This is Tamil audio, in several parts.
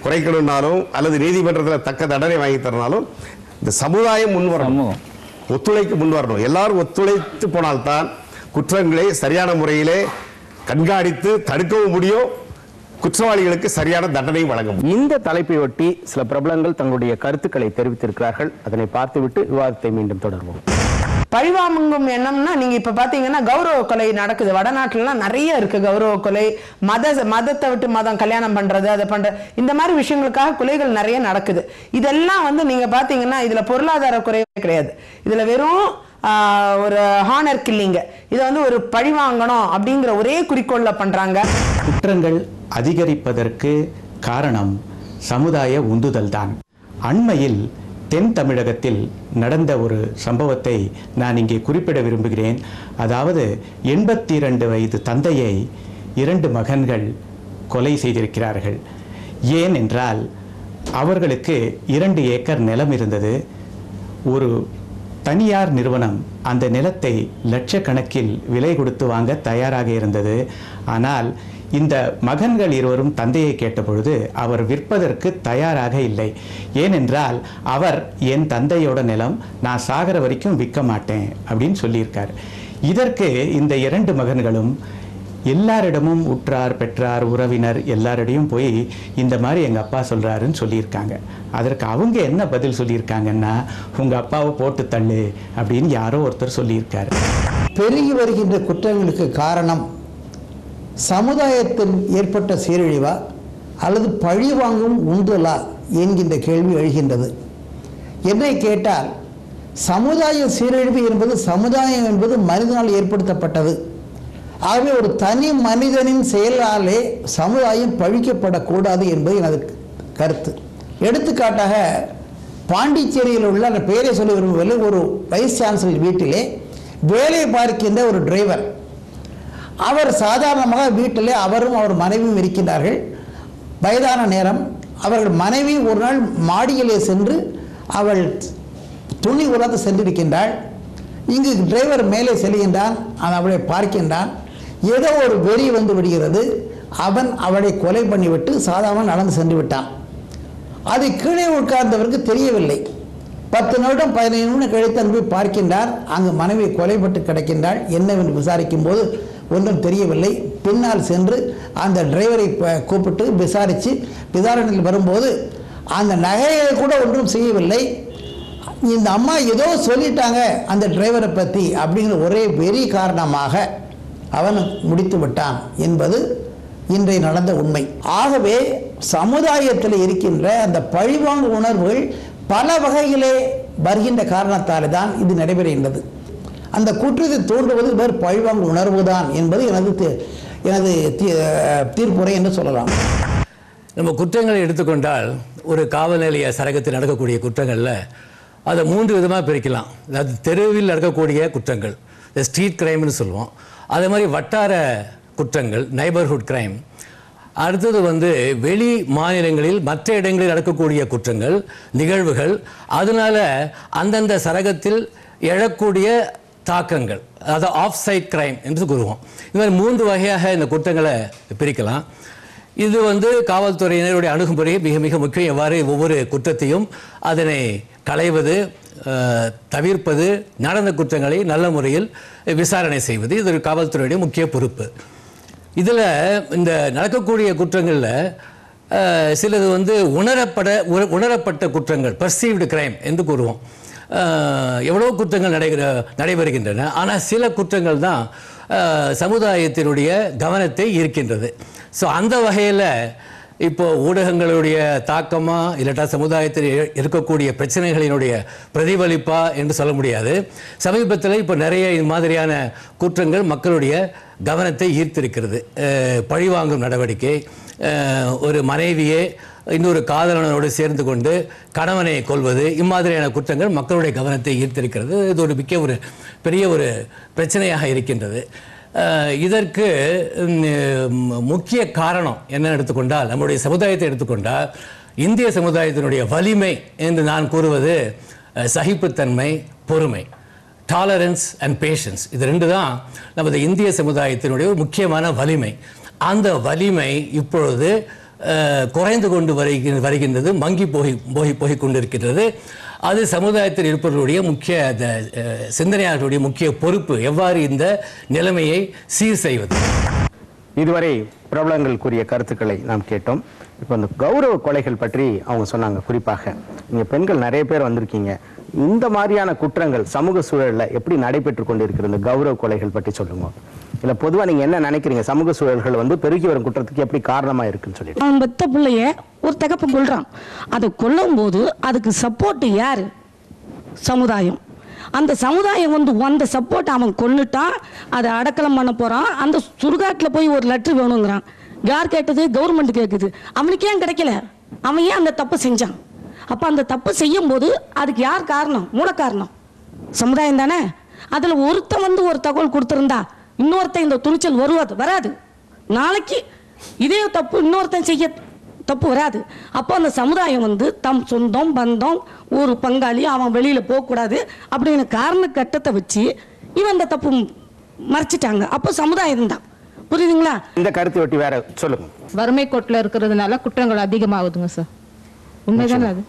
குறைக்கணும்னாலும் அல்லது நீதிமன்றத்தில் தக்க தண்டனை வாங்கி தரனாலும் இந்த சமுதாயம் முன்வரணும், ஒத்துழைக்க முன்வரணும். எல்லாரும் ஒத்துழைத்து போனால்தான் குற்றங்களை சரியான முறையிலே கண்காணித்து தடுக்கவும் முடியும், குற்றவாளிகளுக்கு சரியான தண்டனை வழங்க முடியும். இந்த தலைப்பை ஒட்டி சில பிரபலங்கள் தங்களுடைய கருத்துக்களை தெரிவித்திருக்கிறார்கள். அதனை பார்த்துவிட்டு விவாதத்தை மீண்டும் தொடர்வோம். பழிவாங்கும் எண்ணம்னா நீங்க இப்ப பாத்தீங்கன்னா கௌரவ கொலை நடக்குது, வடநாட்டுலாம் நிறைய இருக்கு. கௌரவ கொலை, மதத்தை விட்டு மதம் கல்யாணம் பண்றது, அதை பண்ற இந்த மாதிரி விஷயங்களுக்காக கொலைகள் நிறைய நடக்குது. இதெல்லாம் நீங்க பாத்தீங்கன்னா இதுல பொருளாதார குறைவே கிடையாது. இதுல வெறும் ஒரு ஹானர் கில்லிங், இதை ஒரு பழி வாங்கணும் அப்படிங்கிற ஒரே குறிக்கோள்ல பண்றாங்க. குற்றங்கள் அதிகரிப்பதற்கு காரணம் சமுதாய உந்துதல் தான். அண்மையில் தென் தமிழகத்தில் நடந்த ஒரு சம்பவத்தை நான் இங்கே குறிப்பிட விரும்புகிறேன். அதாவது 82 வயது தந்தையை 2 மகன்கள் கொலை செய்திருக்கிறார்கள். ஏன் என்றால் அவர்களுக்கு 2 ஏக்கர் நிலம் இருந்தது. ஒரு தனியார் நிறுவனம் அந்த நிலத்தை லட்சக்கணக்கில் விலை கொடுத்து வாங்க தயாராக இருந்தது. ஆனால் இந்த மகன்கள் இருவரும் தந்தையை கேட்டபொழுது அவர் விற்பதற்கு தயாராக இல்லை. ஏனென்றால் அவர் என் தந்தையோட நிலம், நான் சாகிற வரைக்கும் விற்க மாட்டேன் அப்படின்னு சொல்லியிருக்கார். இதற்கு இந்த 2 மகன்களும் எல்லாரிடமும் உற்றார் பெற்றார் உறவினர் எல்லாரிடையும் போய் இந்த மாதிரி எங்கள் அப்பா சொல்கிறாருன்னு சொல்லியிருக்காங்க. அதற்கு அவங்க என்ன பதில் சொல்லியிருக்காங்கன்னா, உங்கள் அப்பாவை போட்டு தள்ளு அப்படின்னு யாரோ ஒருத்தர் சொல்லியிருக்காரு. பெருகி வருகின்ற குற்றங்களுக்கு காரணம் சமுதாயத்தில் ஏற்பட்ட சீரழிவா அல்லது பழி வாங்கும் உந்துதலா என்கின்ற கேள்வி எழுகின்றது. என்னை கேட்டால் சமுதாய சீரழிவு என்பது, சமுதாயம் என்பது மனிதனால் ஏற்படுத்தப்பட்டது. ஆகவே ஒரு தனி மனிதனின் செயலாலே சமுதாயம் பழிக்கப்படக்கூடாது என்பது எனது கருத்து. எடுத்துக்காட்டாக பாண்டிச்சேரியில் உள்ள, அந்த பெயரை சொல்ல விரும்பவில்லை, ஒரு வைஸ் சான்சலர் வீட்டிலே வேலை பார்க்கின்ற ஒரு டிரைவர், அவர் சாதாரணமாக வீட்டிலே அவரும் அவர் மனைவியும் இருக்கின்றார்கள். வயதான நேரம். அவர்கள் மனைவி ஒரு நாள் மாடியிலே சென்று அவள் துணி உலர்ந்து சென்றிருக்கின்றாள். இங்கு டிரைவர் மேலே செல்கின்றான், அவளை பார்க்கின்றான். ஏதோ ஒரு வெறி வந்து விடுகிறது. அவன் அவளை கொலை பண்ணிவிட்டு சாதாரண நடந்து சென்று விட்டான். அது கீழே உட்கார்ந்தவருக்கு தெரியவில்லை. 10 நிமிடம் 15 நிமிடம் கழித்து அங்கு போய் பார்க்கின்றார். அங்கு மனைவி கொலைப்பட்டு கிடக்கின்றாள். என்னவென்று விசாரிக்கும் போது ஒன்றும் தெரியவில்லை. பின்னால் சென்று அந்த டிரைவரை கூப்பிட்டு விசாரித்து விசாரணையில் வரும்போது அந்த நகையை கூட ஒன்றும் செய்யவில்லை. இந்த அம்மா ஏதோ சொல்லிட்டாங்க அந்த டிரைவரை பற்றி அப்படிங்கிற ஒரே வெறி காரணமாக அவன் முடித்து விட்டான் என்பது இன்றைய நடந்த உண்மை. ஆகவே சமுதாயத்தில் இருக்கின்ற அந்த பழிவாங்கு உணர்வுகள் பல வகையிலே வருகின்ற காரணத்தால் தான் இது நடைபெறுகின்றது. அந்த குற்றத்தை தூண்டுவது வேறு பழிவாங்கு உணர்வு தான் என்பது எனது தீர்ப்புரை என்று சொல்லலாம். நம்ம குற்றங்களை எடுத்துக்கொண்டால் ஒரு காவல் நிலைய சரகத்தில் நடக்கக்கூடிய குற்றங்களில் அதை 3 விதமாக பிரிக்கலாம். அதாவது தெருவில் நடக்கக்கூடிய குற்றங்கள், ஸ்ட்ரீட் கிரைம்னு சொல்லுவோம். அதே மாதிரி வட்டார குற்றங்கள், நைபர்ஹுட் கிரைம். அடுத்தது வெளி மாநிலங்களில் மற்ற இடங்களில் நடக்கக்கூடிய குற்றங்கள், நிகழ்வுகள், அதனால அந்தந்த சரகத்தில் எழக்கூடிய தாக்கங்கள், அதாவது ஆஃப் சைட் கிரைம் என்று கூறுவோம். இது மாதிரி 3 வகையாக இந்த குற்றங்களை பிரிக்கலாம். இது காவல்துறையினருடைய அணுகுமுறை மிக மிக முக்கியம். எவ்வாறு ஒவ்வொரு குற்றத்தையும் அதனை களைவது, தவிர்ப்பது, நடந்த குற்றங்களை நல்ல முறையில் விசாரணை செய்வது, இது ஒரு காவல்துறையுடைய முக்கிய பொறுப்பு. இதில் இந்த நடக்கக்கூடிய குற்றங்களில் சிலது உணரப்பட்ட குற்றங்கள், பர்சீவ்டு கிரைம் என்று கூறுவோம். எவ்வளோ குற்றங்கள் நடைபெறுகின்றன. ஆனால் சில குற்றங்கள் தான் சமுதாயத்தினுடைய கவனத்தை ஈர்க்கின்றது. ஸோ அந்த வகையில் இப்போ ஊடகங்களுடைய தாக்கமா இல்லாட்டா சமுதாயத்தில் இருக்கக்கூடிய பிரச்சனைகளினுடைய பிரதிபலிப்பா என்று சொல்ல முடியாது. சமீபத்தில் இப்போ நிறைய இது மாதிரியான குற்றங்கள் மக்களுடைய கவனத்தை ஈர்த்திருக்கிறது. பழிவாங்கும் நடவடிக்கை, ஒரு மனைவியே இன்னொரு காதலனோடு சேர்ந்து கொண்டு கணவனை கொல்வது, இம்மாதிரியான குற்றங்கள் மக்களுடைய கவனத்தை ஈர்த்திருக்கிறது. இது ஒரு பெரிய ஒரு பிரச்சனையாக இருக்கின்றது. இதற்கு முக்கிய காரணம் என்ன எடுத்துக்கொண்டால், நம்முடைய சமுதாயத்தை எடுத்துக்கொண்டால், இந்திய சமுதாயத்தினுடைய வலிமை என்று நான் கூறுவது சகிப்புத்தன்மை, பொறுமை, டாலரன்ஸ் அண்ட் பேஷன்ஸ். இது 2 தான் நமது இந்திய சமுதாயத்தினுடைய ஒரு முக்கியமான வலிமை. அந்த வலிமை இப்பொழுது குறைந்து கொண்டு வருகின்றது, மங்கி போய் கொண்டிருக்கின்றது. அது சமுதாயத்தில் இருப்பவர்களுடைய முக்கிய சிந்தனையாளர்களுடைய முக்கிய பொறுப்பு, எவ்வாறு இந்த நிலைமையை சீர் செய்வது. இதுவரை பிரபலங்களுக்குரிய கருத்துக்களை நாம் கேட்டோம். இப்போ இந்த கௌரவ கொலைகள் பற்றி அவங்க சொன்னாங்க. குறிப்பாக நீங்கள் பெண்கள் நிறைய பேர் வந்திருக்கீங்க. இந்த மாதிரியான குற்றங்கள் சமூக சூழலில் எப்படி நடைபெற்று கொண்டு இருக்கிற இந்த கௌரவ கொலைகள் பற்றி சொல்லுங்க. இல்லை பொதுவாக நீங்கள் என்ன நினைக்கிறீங்க, சமூக சூழல்கள் வந்து பெருகி வரும் குற்றத்துக்கு எப்படி காரணமாக இருக்குன்னு சொல்லிட்டு? அவன் பெத்த பிள்ளைய ஒரு தகப்பன் கொள்றான். அதை கொல்லும் போது அதுக்கு சப்போர்ட் யாரு? சமுதாயம். அந்த சமுதாயம் வந்து அந்த சப்போர்ட் அவன் கொன்னுட்டான், அதை அடக்கலம் பண்ண போறான். அந்த சுடுகாட்டில் போய் ஒரு லெட்டர் வேணுங்கிறான். யார் கேட்டது? கவர்மெண்ட் கேட்குது. அவனுக்கு ஏன் கிடைக்கல? அவன் ஏன் அந்த தப்பு செஞ்சான்? அப்போ அந்த தப்பு செய்யும் போது அதுக்கு யார் காரணம்? மூல காரணம் சமுதாயம் தானே. அதில் ஒருத்தன் வந்து ஒரு தகவல் கொடுத்துருந்தா இன்னொருத்தன் இந்த துணிச்சல் வராது. நாளைக்கு இதே தப்பு இன்னொருத்தன் செய்ய தப்பு வராது. அப்போ அந்த சமுதாயம் வந்து தம் சொந்தம் பந்தம் ஒரு பங்காளி அவன் வெளியில் போகக்கூடாது அப்படின்னு காரண கட்டத்தை வச்சு இவன் அந்த தப்பு மறைச்சிட்டாங்க. அப்போ சமுதாயம் தான். புரியுதுங்களா? இந்த கருத்தை ஒட்டி வேற சொல்லுங்க. வறுமை கோட்டில் இருக்கிறதுனால குற்றங்கள் அதிகமாகுதுங்க சார். உண்மைதானே அது?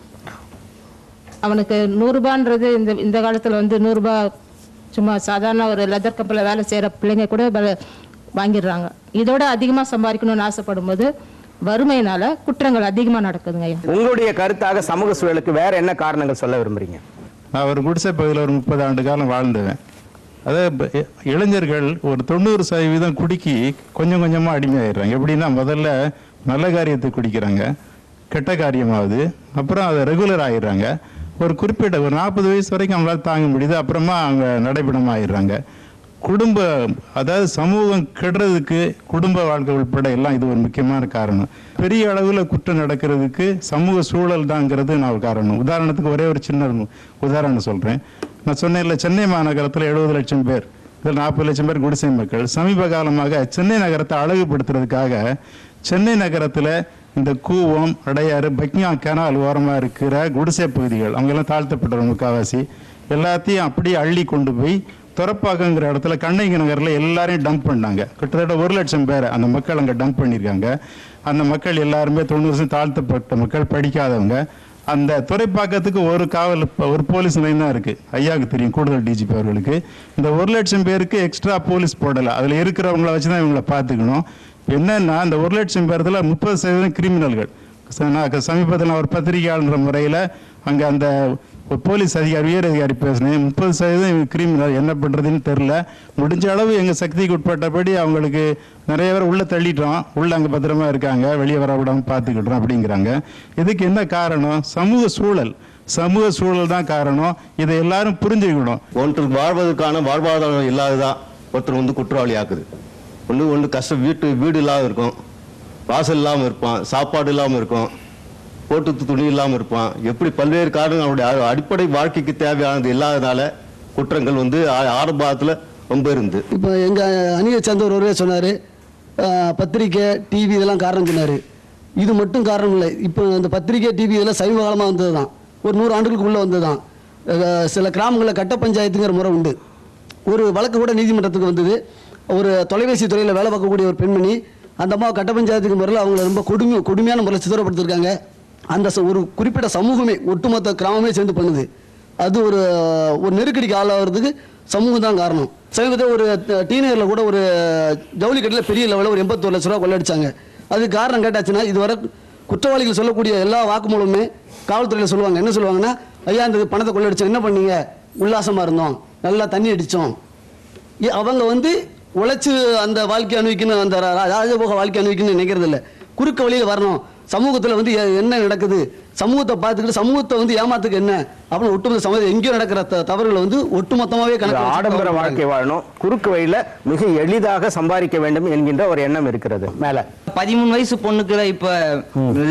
அவனுக்கு 100 ரூபான்றது இந்த காலத்தில் வந்து 100 ரூபாய் சும்மா சாதாரண ஒரு லெதர் கப்பலில் வேலை செய்கிற பிள்ளைங்க கூட வாங்கிடுறாங்க. இதோட அதிகமாக சம்பாதிக்கணும்னு ஆசைப்படும் போது வறுமையினால குற்றங்கள் அதிகமாக நடக்குதுங்க. உங்களுடைய கருத்தாக சமூக சூழலுக்கு வேற என்ன காரணங்கள் சொல்ல விரும்புறீங்க? நான் ஒரு குடிசை பகுதியில் ஒரு 30 ஆண்டு காலம் வாழ்ந்துவேன். அதாவது இளைஞர்கள் ஒரு 90% குடிக்கி கொஞ்சம் கொஞ்சமாக அடிமையாயிடுறாங்க. எப்படின்னா முதல்ல நல்ல காரியத்தை குடிக்கிறாங்க, கெட்ட காரியமாகுது, அப்புறம் அதை ரெகுலர் ஆகிடுறாங்க. ஒரு குறிப்பிட்ட ஒரு 40 வயசு வரைக்கும் அவங்களால தாங்க முடியுது, அப்புறமா அவங்க நடைபெணம் ஆகிடுறாங்க. அதாவது சமூகம் கெடுறதுக்கு குடும்ப வாழ்க்கை உட்பட எல்லாம் இது ஒரு முக்கியமான காரணம். பெரிய அளவில் குற்றம் நடக்கிறதுக்கு சமூக சூழல் தாங்கிறது நான் காரணம். உதாரணத்துக்கு ஒரே ஒரு சின்ன உதாரணம் சொல்கிறேன். நான் சொன்னேன்ல, சென்னை மாநகரத்தில் 70 லட்சம் பேர், இதில் 40 லட்சம் பேர் குடிசை மக்கள். சமீப காலமாக சென்னை நகரத்தை அழகுபடுத்துறதுக்காக சென்னை நகரத்தில் இந்த கூவம், அடையாறு, பக்ஞா கனால் ஓரமாக இருக்கிற குடிசை பகுதிகள், அவங்கெல்லாம் தாழ்த்தப்பட்டவங்க முக்காவாசி, எல்லாத்தையும் அப்படியே அள்ளி கொண்டு போய் துறப்பாக்கங்கிற இடத்துல கண்ணகி நகரில் எல்லாரையும் டம்ப் பண்ணாங்க. கிட்டத்தட்ட 1 லட்சம் பேரை அந்த மக்கள் அங்கே டம்ப் பண்ணியிருக்காங்க. அந்த மக்கள் எல்லாருமே 90% தாழ்த்தப்பட்ட மக்கள், படிக்காதவங்க. அந்த துறைப்பாக்கத்துக்கு ஒரு போலீஸ் நிலையம் தான் இருக்குது. ஐயாவுக்கு தெரியும், கூடுதல் டிஜிபி அவர்களுக்கு. இந்த 1 லட்சம் பேருக்கு எக்ஸ்ட்ரா போலீஸ் போடலை. அதில் இருக்கிறவங்கள வச்சு தான் இவங்களை பார்த்துக்கணும். என்னன்னா அந்த 1 லட்சம் பேர்த்தில் 30% கிரிமினல்கள். நான் சமீபத்தில் ஒரு பத்திரிகையாளர் முறையில் அங்கே அந்த போலீஸ் அதிகாரி, உயர் அதிகாரி பேசினேன். 30% கிரிமினல். என்ன பண்ணுறதுன்னு தெரில. முடிஞ்ச அளவு எங்கள் சக்திக்கு உட்பட்டபடி அவங்களுக்கு நிறைய பேர் உள்ளே தள்ளிட்டோம், உள்ளே அங்கே பத்திரமா இருக்காங்க, வெளியே வர விடாமல் பார்த்துக்கிட்டோம் அப்படிங்கிறாங்க. இதுக்கு என்ன காரணம்? சமூக சூழல் தான் காரணம். இதை எல்லாரும் புரிஞ்சுக்கணும். ஒருத்தருக்கு வாழ்வதற்கான வாழ்வாதாரம் இல்லாததான் ஒருத்தர் வந்து குற்றவாளி ஆக்குது. ஒன்று கஷ்டம், வீடு இல்லாமல் இருக்கும், வாசல் இல்லாமல் இருப்பான், சாப்பாடு இல்லாமல் இருக்கும், போட்டு துணி இல்லாமல் இருப்பான். எப்படி பல்வேறு காரணங்கள் அவருடைய அடிப்படை வாழ்க்கைக்கு தேவையானது இல்லாதனால குற்றங்கள் வந்து ஆரம்பத்தில் ரொம்ப இருந்து. இப்போ எங்கள் அணியை சேர்ந்தவர் ஒருவே சொன்னார், பத்திரிக்கை டிவி இதெல்லாம் காரணம் சொன்னார். இது மட்டும் காரணம் இல்லை. இப்போ இந்த பத்திரிக்கை டிவி இதெல்லாம் சமீப காலமாக வந்தது தான், ஒரு 100 ஆண்டுகளுக்கு உள்ளே வந்தது தான். சில கிராமங்களில் கட்ட பஞ்சாயத்துங்கிற முறை உண்டு. ஒரு வழக்கு கூட நீதிமன்றத்துக்கு வந்தது. ஒரு தொலைபேசி துறையில் வேலை பார்க்கக்கூடிய ஒரு பெண்மணி, அந்த அம்மா கட்ட பஞ்சாயத்துக்கு முறையில் அவங்கள ரொம்ப கொடுமையான முறையில் சிதறப்படுத்திருக்காங்க. அந்த ஒரு குறிப்பிட்ட சமூகமே, ஒட்டுமொத்த கிராமமே சேர்ந்து பண்ணுது. அது ஒரு நெருக்கடிக்கு ஆளாகிறதுக்கு சமூகம் தான் காரணம். சமீபத்தில் ஒரு டீனேஜரில் கூட ஒரு ஜவுளி கடையில் பெரிய லெவலில் ஒரு 81 லட்ச ரூபா கொள்ளடிச்சாங்க. அதுக்கு காரணம் கேட்டாச்சுன்னா, இதுவரை குற்றவாளிகள் சொல்லக்கூடிய எல்லா வாக்குமூலமே காவல்துறையில் சொல்லுவாங்க. என்ன சொல்லுவாங்கன்னா, ஐயா இந்த பணத்தை கொள்ளடிச்சோம், என்ன பண்ணீங்க? உல்லாசமாக இருந்தோம், நல்லா தண்ணி அடித்தோம். அவங்க வந்து உழைச்சி அந்த வாழ்க்கை அனுபவிக்கணும், அந்த ராஜபோக வாழ்க்கை அனுபவிக்கணும்னு நினைக்கிறது இல்லை. குறுக்க வழியில் வரணும். சமூகத்தில் வந்து என்ன நடக்குது, சமூகத்தை பார்த்துக்கிட்டு சமூகத்தை வந்து ஏமாத்துக்கு என்ன அப்படின்னு ஒட்டுமொத்த சமூகம் எங்கேயும் நடக்கிற தவறுகளை வந்து ஒட்டுமொத்தமாகவே ஆடம்பர வாழ்க்கை வாழணும், குறுக்கு வழியில் மிக எளிதாக சம்பாதிக்க வேண்டும் என்கின்ற ஒரு எண்ணம் இருக்கிறது. மேல 13 வயசு பொண்ணுக்கு இப்போ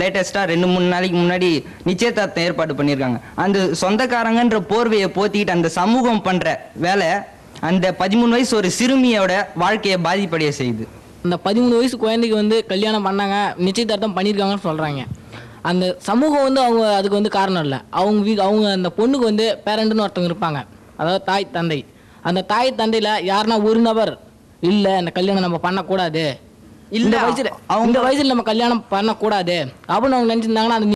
லேட்டஸ்டா 2-3 நாளைக்கு முன்னாடி நிச்சயதார்த்தம் ஏற்பாடு பண்ணியிருக்காங்க. அந்த சொந்தக்காரங்கன்ற போர்வையை போத்திக்கிட்டு அந்த சமூகம் பண்ற வேலை அந்த 13 வயசு ஒரு சிறுமியோட வாழ்க்கையை பாதிப்படைய செய்யுது. அந்த 13 வயசு குழந்தைக்கு வந்து கல்யாணம் பண்ணாங்க, நிச்சயதார்த்தம் பண்ணியிருக்காங்கன்னு சொல்கிறாங்க. அந்த சமூகம் வந்து அவங்க அதுக்கு வந்து காரணம் இல்லை. அவங்க அந்த பொண்ணுக்கு வந்து பேரண்ட்னு ஒருத்தவங்க இருப்பாங்க, அதாவது தாய் தந்தை. அந்த தாய் தந்தையில் யாருன்னா ஒரு நபர் இல்லை, அந்த கல்யாணம் நம்ம பண்ணக்கூடாது, இந்த வயசுல நம்ம கல்யாணம் பண்ணக்கூடாது அப்படின்னு அவங்க நினைச்சிருந்தாங்கன்னா அது